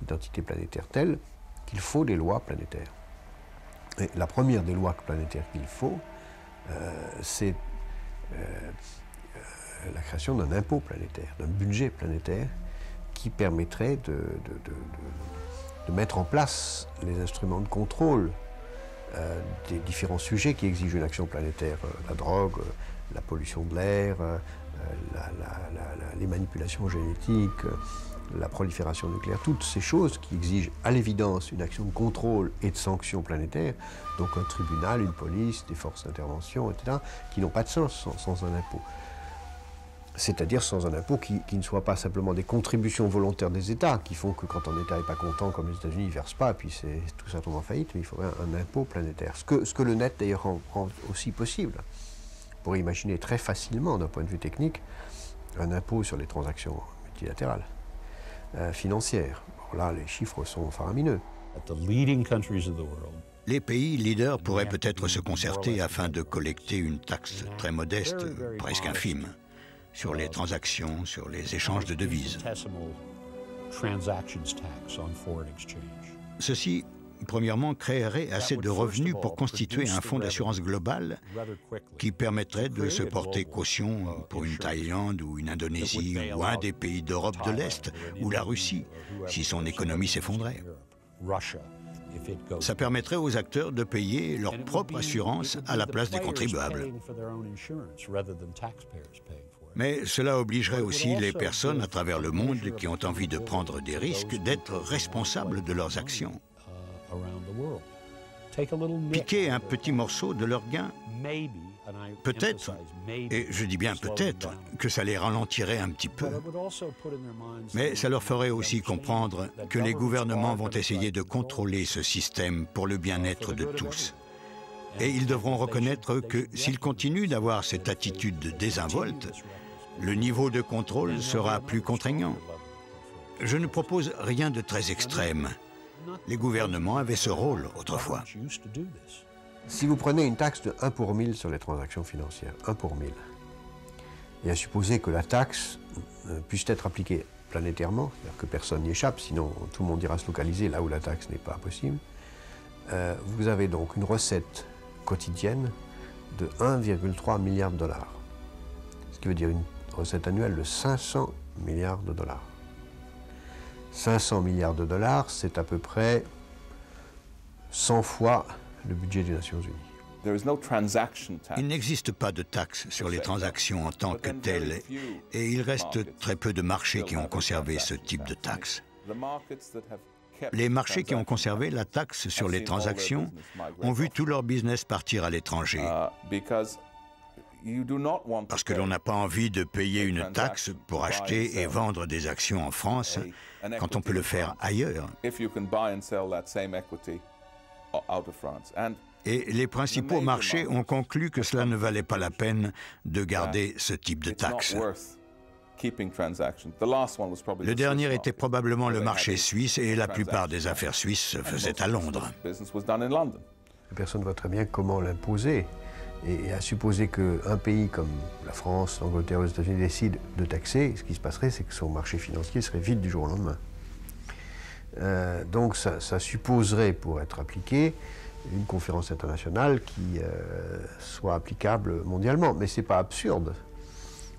l'identité planétaire telle qu'il faut des lois planétaires. Et la première des lois planétaires qu'il faut, c'est la création d'un impôt planétaire, d'un budget planétaire qui permettrait de mettre en place les instruments de contrôle des différents sujets qui exigent une action planétaire, la drogue, la pollution de l'air, les manipulations génétiques, la prolifération nucléaire, toutes ces choses qui exigent à l'évidence une action de contrôle et de sanction planétaire, donc un tribunal, une police, des forces d'intervention, etc., qui n'ont pas de sens sans un impôt. C'est-à-dire sans un impôt qui ne soit pas simplement des contributions volontaires des États, qui font que quand un État n'est pas content, comme les États-Unis, ils ne versent pas, puis tout ça tombe en faillite, mais il faudrait un impôt planétaire. Ce que le net, d'ailleurs, rend aussi possible. On pourrait imaginer très facilement, d'un point de vue technique, un impôt sur les transactions multilatérales, financières. Bon, là, les chiffres sont faramineux. Les pays leaders pourraient peut-être se concerter afin de collecter une taxe très modeste, presque infime, sur les transactions, sur les échanges de devises. Ceci, premièrement, créerait assez de revenus pour constituer un fonds d'assurance global qui permettrait de se porter caution pour une Thaïlande ou une Indonésie ou un des pays d'Europe de l'Est ou la Russie, si son économie s'effondrait. Ça permettrait aux acteurs de payer leur propre assurance à la place des contribuables. Mais cela obligerait aussi les personnes à travers le monde qui ont envie de prendre des risques d'être responsables de leurs actions. Piquer un petit morceau de leurs gains, peut-être, et je dis bien peut-être, que ça les ralentirait un petit peu. Mais ça leur ferait aussi comprendre que les gouvernements vont essayer de contrôler ce système pour le bien-être de tous. Et ils devront reconnaître que s'ils continuent d'avoir cette attitude désinvolte, le niveau de contrôle sera plus contraignant. Je ne propose rien de très extrême. Les gouvernements avaient ce rôle autrefois. Si vous prenez une taxe de 1 pour 1000 sur les transactions financières, 1 pour 1000, et à supposer que la taxe puisse être appliquée planétairement, c'est-à-dire que personne n'y échappe, sinon tout le monde ira se localiser là où la taxe n'est pas possible, vous avez donc une recette quotidienne de 1,3 milliard de dollars. Ce qui veut dire une recette annuelle de 500 milliards de dollars. 500 milliards de dollars, c'est à peu près 100 fois le budget des Nations Unies. Il n'existe pas de taxe sur les transactions en tant que telles, et il reste très peu de marchés qui ont conservé ce type de taxe. Les marchés qui ont conservé la taxe sur les transactions ont vu tout leur business partir à l'étranger. Parce que l'on n'a pas envie de payer une taxe pour acheter et vendre des actions en France quand on peut le faire ailleurs. Et les principaux marchés ont conclu que cela ne valait pas la peine de garder ce type de taxe. Le dernier était probablement le marché suisse et la plupart des affaires suisses se faisaient à Londres. Personne ne voit très bien comment l'imposer. Et à supposer qu'un pays comme la France, l'Angleterre, les États-Unis décide de taxer, ce qui se passerait, c'est que son marché financier serait vide du jour au lendemain. Donc ça supposerait, pour être appliqué, une conférence internationale qui soit applicable mondialement. Mais ce n'est pas absurde.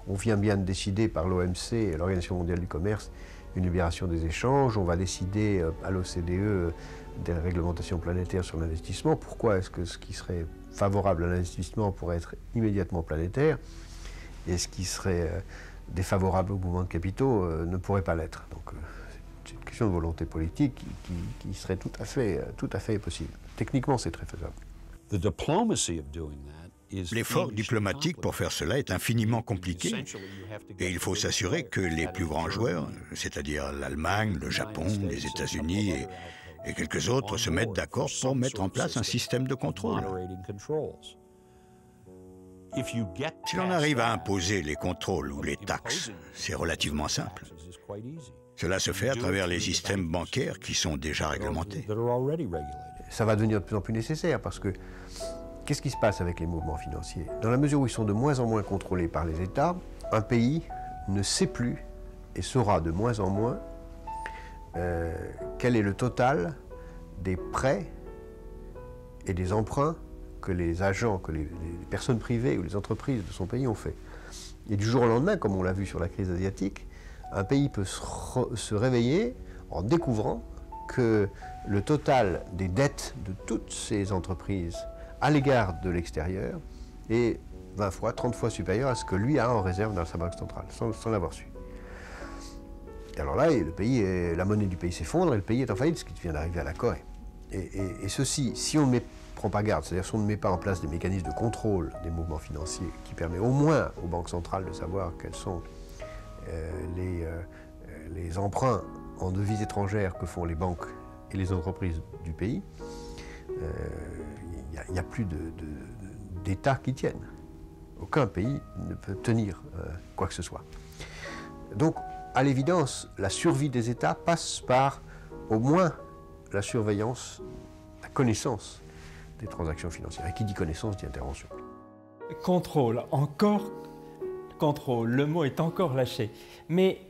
On vient bien de décider par l'OMC, l'Organisation mondiale du commerce, une libération des échanges. On va décider à l'OCDE des réglementations planétaires sur l'investissement. Pourquoi est-ce que ce qui serait favorable à l'investissement pourrait être immédiatement planétaire et ce qui serait défavorable au mouvement de capitaux ne pourrait pas l'être. Donc c'est une question de volonté politique qui serait tout à fait possible. Techniquement, c'est très faisable. L'effort diplomatique pour faire cela est infiniment compliqué et il faut s'assurer que les plus grands joueurs, c'est-à-dire l'Allemagne, le Japon, les États-Unis et quelques autres se mettent d'accord pour mettre en place un système de contrôle. Si l'on arrive à imposer les contrôles ou les taxes, c'est relativement simple. Cela se fait à travers les systèmes bancaires qui sont déjà réglementés. Ça va devenir de plus en plus nécessaire parce que qu'est-ce qui se passe avec les mouvements financiers? Dans la mesure où ils sont de moins en moins contrôlés par les États, un pays ne sait plus et saura de moins en moins quel est le total des prêts et des emprunts que les agents, que les personnes privées ou les entreprises de son pays ont fait. Et du jour au lendemain, comme on l'a vu sur la crise asiatique, un pays peut se réveiller en découvrant que le total des dettes de toutes ces entreprises à l'égard de l'extérieur est 20 fois, 30 fois supérieur à ce que lui a en réserve dans sa banque centrale, sans l'avoir su. Et alors là, la monnaie du pays s'effondre et le pays est en faillite, ce qui vient d'arriver à la Corée. Et ceci, si on ne prend pas garde, c'est-à-dire si on ne met pas en place des mécanismes de contrôle des mouvements financiers qui permet au moins aux banques centrales de savoir quels sont les emprunts en devises étrangères que font les banques et les entreprises du pays, il n'y a plus d'État qui tienne. Aucun pays ne peut tenir quoi que ce soit. Donc, à l'évidence, la survie des États passe par au moins la surveillance, la connaissance des transactions financières. Et qui dit connaissance dit intervention. Contrôle encore contrôle, le mot est encore lâché. Mais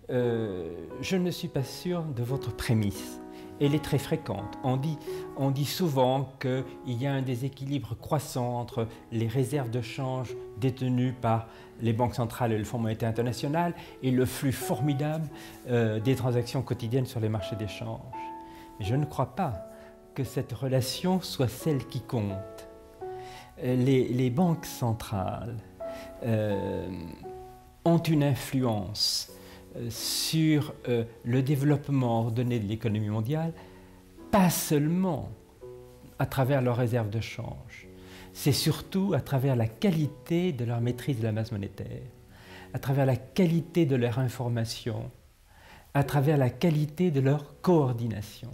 je ne suis pas sûr de votre prémisse. Elle est très fréquente. On dit souvent qu'il y a un déséquilibre croissant entre les réserves de change détenues par les banques centrales et le Fonds monétaire international et le flux formidable des transactions quotidiennes sur les marchés d'échange. Je ne crois pas que cette relation soit celle qui compte. Les banques centrales ont une influence sur le développement ordonné de l'économie mondiale, pas seulement à travers leurs réserves de change, c'est surtout à travers la qualité de leur maîtrise de la masse monétaire, à travers la qualité de leur information, à travers la qualité de leur coordination.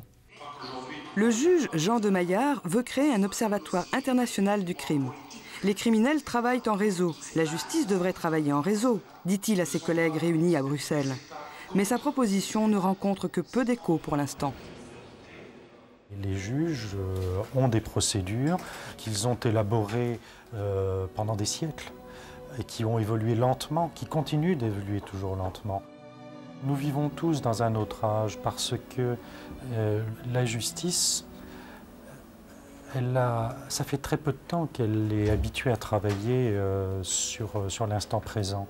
Le juge Jean de Maillard veut créer un observatoire international du crime. Les criminels travaillent en réseau. La justice devrait travailler en réseau, dit-il à ses collègues réunis à Bruxelles. Mais sa proposition ne rencontre que peu d'écho pour l'instant. Les juges ont des procédures qu'ils ont élaborées pendant des siècles et qui ont évolué lentement, qui continuent d'évoluer toujours lentement. Nous vivons tous dans un autre âge parce que la justice, ça fait très peu de temps qu'elle est habituée à travailler sur l'instant présent.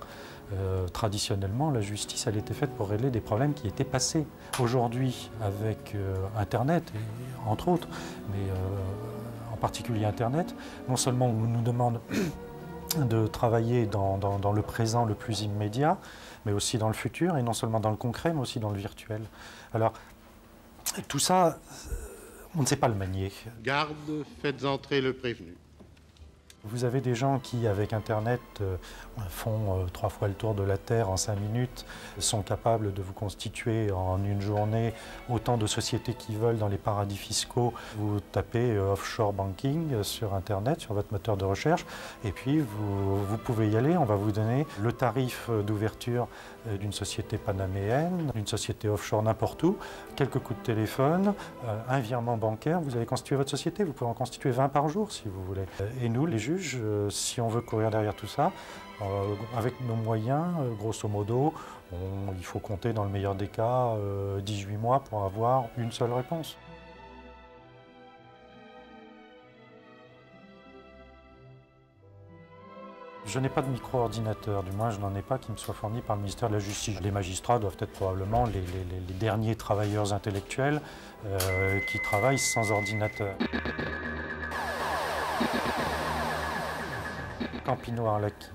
Traditionnellement, la justice, elle était faite pour régler des problèmes qui étaient passés. Aujourd'hui, avec Internet, et, entre autres, mais en particulier Internet, non seulement on nous demande de travailler dans le présent le plus immédiat, mais aussi dans le futur, et non seulement dans le concret, mais aussi dans le virtuel. Alors, tout ça, on ne sait pas le manier. Garde, faites entrer le prévenu. Vous avez des gens qui, avec Internet, font 3 fois le tour de la Terre en 5 minutes, sont capables de vous constituer en une journée autant de sociétés qu'ils veulent dans les paradis fiscaux. Vous tapez offshore banking sur Internet, sur votre moteur de recherche, et puis vous pouvez y aller. On va vous donner le tarif d'ouverture d'une société panaméenne, d'une société offshore n'importe où, quelques coups de téléphone, un virement bancaire, vous avez constitué votre société, vous pouvez en constituer 20 par jour si vous voulez. Et nous, les juges, si on veut courir derrière tout ça, avec nos moyens, grosso modo, il faut compter dans le meilleur des cas 18 mois pour avoir une seule réponse. Je n'ai pas de micro-ordinateur, du moins je n'en ai pas qui me soit fourni par le ministère de la Justice. Les magistrats doivent être probablement les derniers travailleurs intellectuels qui travaillent sans ordinateur. Campino Arlacchi,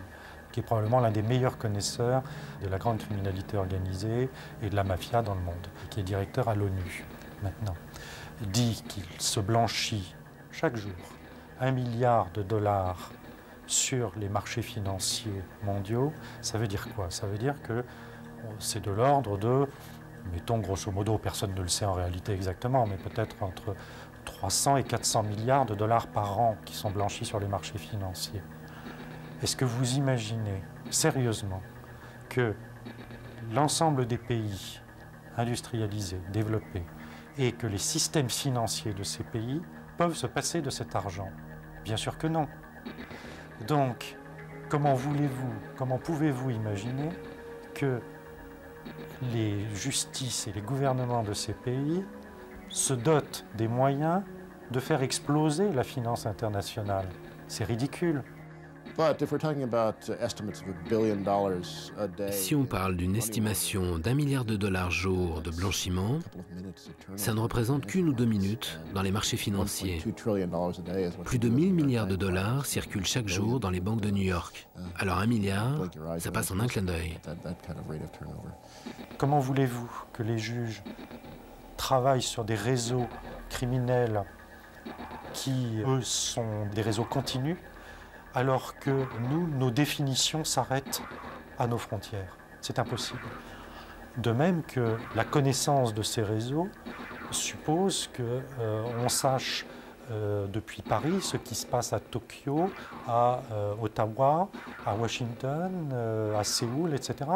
qui est probablement l'un des meilleurs connaisseurs de la grande criminalité organisée et de la mafia dans le monde, qui est directeur à l'ONU maintenant, dit qu'il se blanchit chaque jour 1 milliard de dollars sur les marchés financiers mondiaux. Ça veut dire quoi? Ça veut dire que c'est de l'ordre de, mettons grosso modo, personne ne le sait en réalité exactement, mais peut-être entre 300 et 400 milliards de dollars par an qui sont blanchis sur les marchés financiers. Est-ce que vous imaginez sérieusement que l'ensemble des pays industrialisés, développés, et que les systèmes financiers de ces pays peuvent se passer de cet argent? Bien sûr que non. Donc, comment pouvez-vous imaginer que les justices et les gouvernements de ces pays se dotent des moyens de faire exploser la finance internationale? C'est ridicule. Si on parle d'une estimation d'1 milliard de dollars jour de blanchiment, ça ne représente qu'1 ou 2 minutes dans les marchés financiers. Plus de 1000 milliards de dollars circulent chaque jour dans les banques de New York. Alors 1 milliard, ça passe en un clin d'œil. Comment voulez-vous que les juges travaillent sur des réseaux criminels qui, eux, sont des réseaux continus, alors que nous, nos définitions s'arrêtent à nos frontières? C'est impossible. De même que la connaissance de ces réseaux suppose qu'on sache depuis Paris ce qui se passe à Tokyo, à Ottawa, à Washington, à Séoul, etc.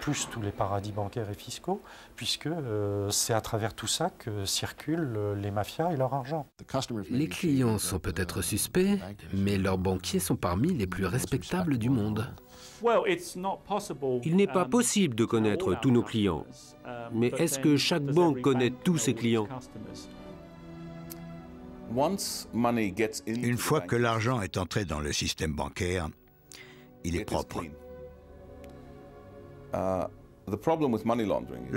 Plus tous les paradis bancaires et fiscaux, puisque c'est à travers tout ça que circulent les mafias et leur argent. Les clients sont peut-être suspects, mais leurs banquiers sont parmi les plus respectables du monde. Il n'est pas possible de connaître tous nos clients. Mais est-ce que chaque banque connaît tous ses clients? Une fois que l'argent est entré dans le système bancaire, il est propre. Le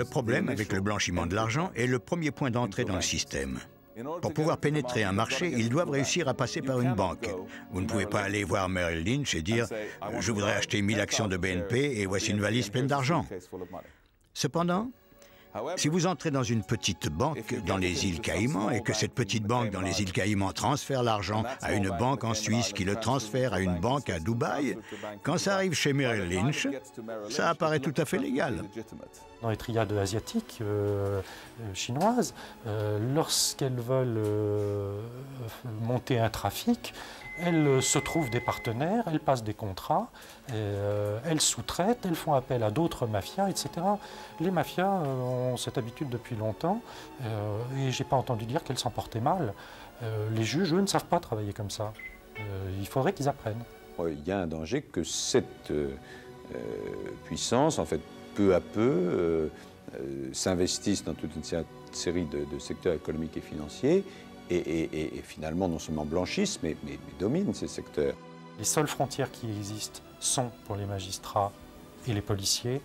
problème avec le blanchiment de l'argent est le premier point d'entrée dans le système. Pour pouvoir pénétrer un marché, ils doivent réussir à passer par une banque. Vous ne pouvez pas aller voir Merrill Lynch et dire « Je voudrais acheter 1000 actions de BNP et voici une valise pleine d'argent ». Cependant, si vous entrez dans une petite banque dans les îles Caïmans et que cette petite banque dans les îles Caïmans transfère l'argent à une banque en Suisse qui le transfère à une banque à Dubaï, quand ça arrive chez Merrill Lynch, ça apparaît tout à fait légal. Dans les triades asiatiques, chinoises, lorsqu'elles veulent monter un trafic, elles se trouvent des partenaires, elles passent des contrats, elles sous-traitent, elles font appel à d'autres mafias, etc. Les mafias ont cette habitude depuis longtemps et je n'ai pas entendu dire qu'elles s'en portaient mal. Les juges, eux, ne savent pas travailler comme ça. Il faudrait qu'ils apprennent. Il y a un danger que cette puissance, en fait, peu à peu, s'investisse dans toute une série de secteurs économiques et financiers et finalement non seulement blanchissent, mais dominent ces secteurs. Les seules frontières qui existent sont pour les magistrats et les policiers.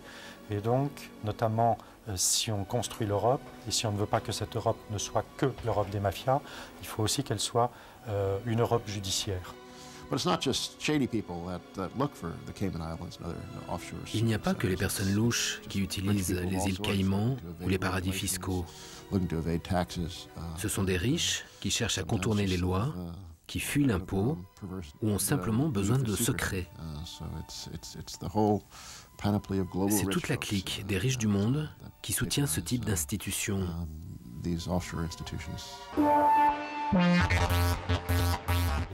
Et donc, notamment, si on construit l'Europe, et si on ne veut pas que cette Europe ne soit que l'Europe des mafias, il faut aussi qu'elle soit une Europe judiciaire. Il n'y a pas que les personnes louches qui utilisent les îles Caïmans ou les paradis fiscaux. Ce sont des riches qui cherchent à contourner les lois, qui fuient l'impôt ou ont simplement besoin de secrets. C'est toute la clique des riches du monde qui soutient ce type d'institutions.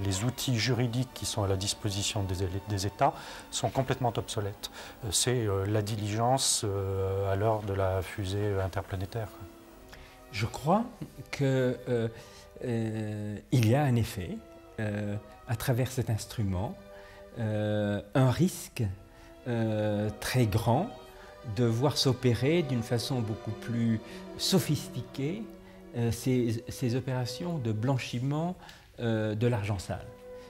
Les outils juridiques qui sont à la disposition des États sont complètement obsolètes. C'est la diligence à l'heure de la fusée interplanétaire. Je crois qu'il y a un effet, à travers cet instrument, un risque très grand de voir s'opérer d'une façon beaucoup plus sophistiquée ces opérations de blanchiment de l'argent sale.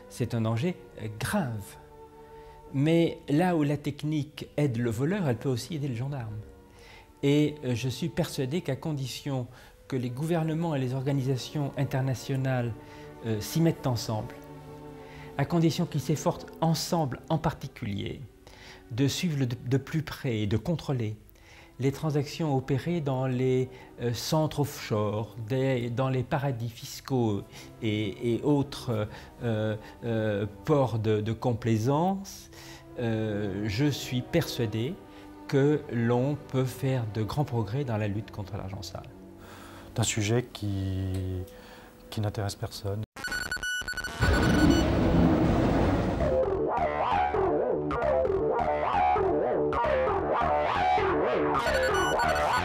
C'est un danger grave. Mais là où la technique aide le voleur, elle peut aussi aider le gendarme. Et je suis persuadé qu'à condition que les gouvernements et les organisations internationales s'y mettent ensemble, à condition qu'ils s'efforcent ensemble en particulier de suivre de plus près et de contrôler les transactions opérées dans les centres offshore, dans les paradis fiscaux et autres ports de complaisance, je suis persuadé que l'on peut faire de grands progrès dans la lutte contre l'argent sale. C'est un sujet qui n'intéresse personne. Wow.